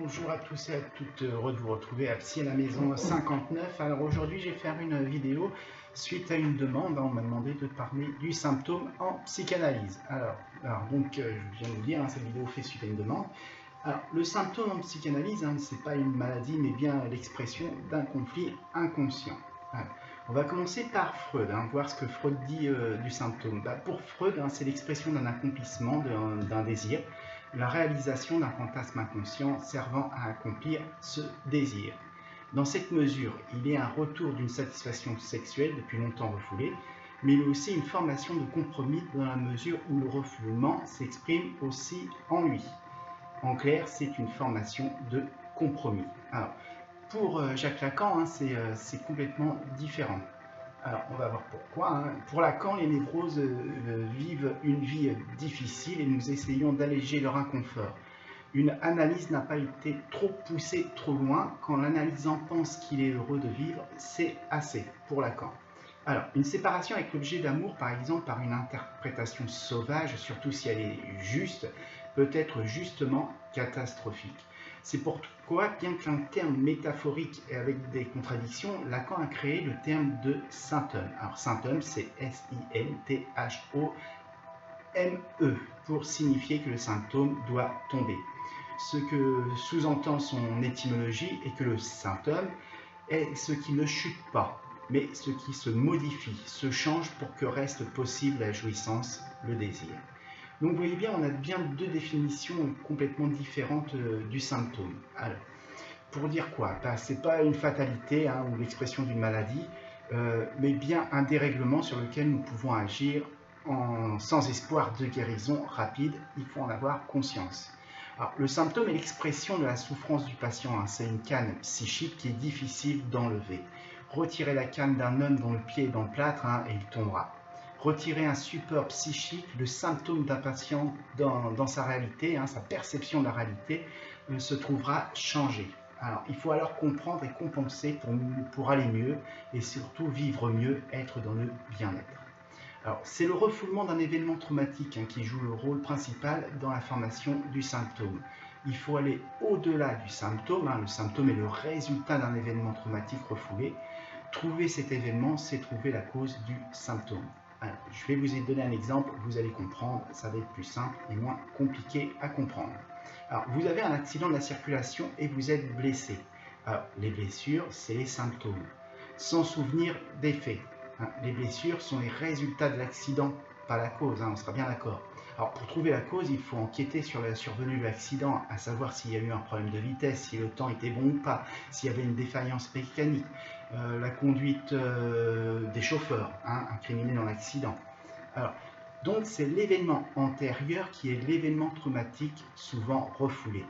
Bonjour à tous et à toutes, heureux de vous retrouver à Psy à la maison 59. Alors aujourd'hui je vais faire une vidéo suite à une demande. On m'a demandé de parler du symptôme en psychanalyse. Je viens de vous dire, cette vidéo fait suite à une demande. Alors le symptôme en psychanalyse, c'est pas une maladie mais bien l'expression d'un conflit inconscient. Alors, on va commencer par Freud, voir ce que Freud dit du symptôme. Pour Freud, c'est l'expression d'un accomplissement, d'un désir, la réalisation d'un fantasme inconscient servant à accomplir ce désir. Dans cette mesure, il est un retour d'une satisfaction sexuelle depuis longtemps refoulée, mais il est aussi une formation de compromis dans la mesure où le refoulement s'exprime aussi en lui. En clair, c'est une formation de compromis. Alors, pour Jacques Lacan, c'est complètement différent. Alors, on va voir pourquoi. Pour Lacan, les névroses vivent une vie difficile et nous essayons d'alléger leur inconfort. Une analyse n'a pas été trop poussée trop loin. Quand l'analysant pense qu'il est heureux de vivre, c'est assez pour Lacan. Alors, une séparation avec l'objet d'amour, par exemple, par une interprétation sauvage, surtout si elle est juste, peut être justement catastrophique. C'est pourquoi, bien qu'un terme métaphorique et avec des contradictions, Lacan a créé le terme de symptôme. Alors, symptôme, c'est S-I-N-T-H-O-M-E, pour signifier que le symptôme doit tomber. Ce que sous-entend son étymologie est que le symptôme est ce qui ne chute pas, mais ce qui se modifie, se change pour que reste possible la jouissance, le désir. Donc vous voyez bien, on a bien deux définitions complètement différentes du symptôme. Alors, pour dire quoi? Ce n'est pas une fatalité ou l'expression d'une maladie, mais bien un dérèglement sur lequel nous pouvons agir sans espoir de guérison rapide. Il faut en avoir conscience. Alors, le symptôme est l'expression de la souffrance du patient. C'est une canne psychique qui est difficile d'enlever. Retirez la canne d'un homme dont le pied est dans le plâtre et il tombera. Retirer un support psychique, le symptôme d'un patient dans sa réalité, sa perception de la réalité, se trouvera changé. Alors, il faut alors comprendre et compenser pour aller mieux et surtout vivre mieux, être dans le bien-être. Alors, c'est le refoulement d'un événement traumatique qui joue le rôle principal dans la formation du symptôme. Il faut aller au-delà du symptôme. Le symptôme est le résultat d'un événement traumatique refoulé. Trouver cet événement, c'est trouver la cause du symptôme. Alors, je vais vous donner un exemple, vous allez comprendre, ça va être plus simple et moins compliqué à comprendre. Alors, vous avez un accident de la circulation et vous êtes blessé. Alors, les blessures, c'est les symptômes, sans souvenir des faits. Les blessures sont les résultats de l'accident, pas la cause, on sera bien d'accord. Alors, pour trouver la cause, il faut enquêter sur la survenue de l'accident, à savoir s'il y a eu un problème de vitesse, si le temps était bon ou pas, s'il y avait une défaillance mécanique, la conduite des chauffeurs incriminés dans l'accident. Donc, c'est l'événement antérieur qui est l'événement traumatique, souvent refoulé.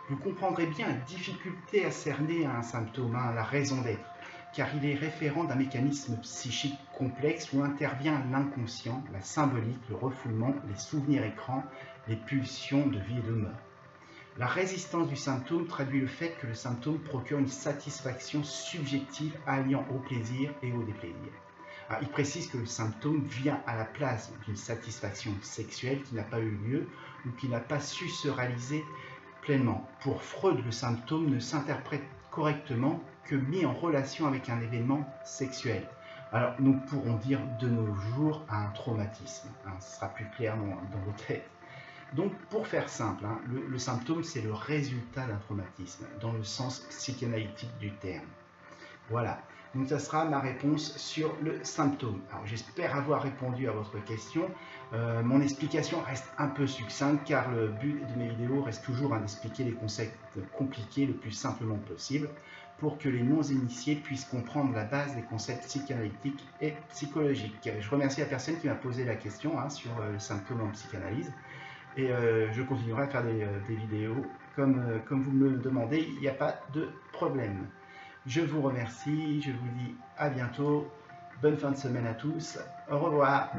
Vous comprendrez bien la difficulté à cerner un symptôme, la raison d'être, car il est référent d'un mécanisme psychique complexe où intervient l'inconscient, la symbolique, le refoulement, les souvenirs écrans, les pulsions de vie et de mort. La résistance du symptôme traduit le fait que le symptôme procure une satisfaction subjective alliant au plaisir et au déplaisir. Alors, il précise que le symptôme vient à la place d'une satisfaction sexuelle qui n'a pas eu lieu ou qui n'a pas su se réaliser pleinement. Pour Freud, le symptôme ne s'interprète correctement que mis en relation avec un événement sexuel. Alors, nous pourrons dire de nos jours un traumatisme. Ce sera plus clair dans vos têtes. Donc, pour faire simple, le symptôme, c'est le résultat d'un traumatisme, dans le sens psychanalytique du terme. Voilà, donc ça sera ma réponse sur le symptôme. Alors, j'espère avoir répondu à votre question. Mon explication reste un peu succincte, car le but de mes vidéos reste toujours d'expliquer les concepts compliqués le plus simplement possible, pour que les non-initiés puissent comprendre la base des concepts psychanalytiques et psychologiques. Je remercie la personne qui m'a posé la question sur le symptôme en psychanalyse. Et je continuerai à faire des vidéos comme vous me le demandez, il n'y a pas de problème. Je vous remercie, je vous dis à bientôt, bonne fin de semaine à tous, au revoir.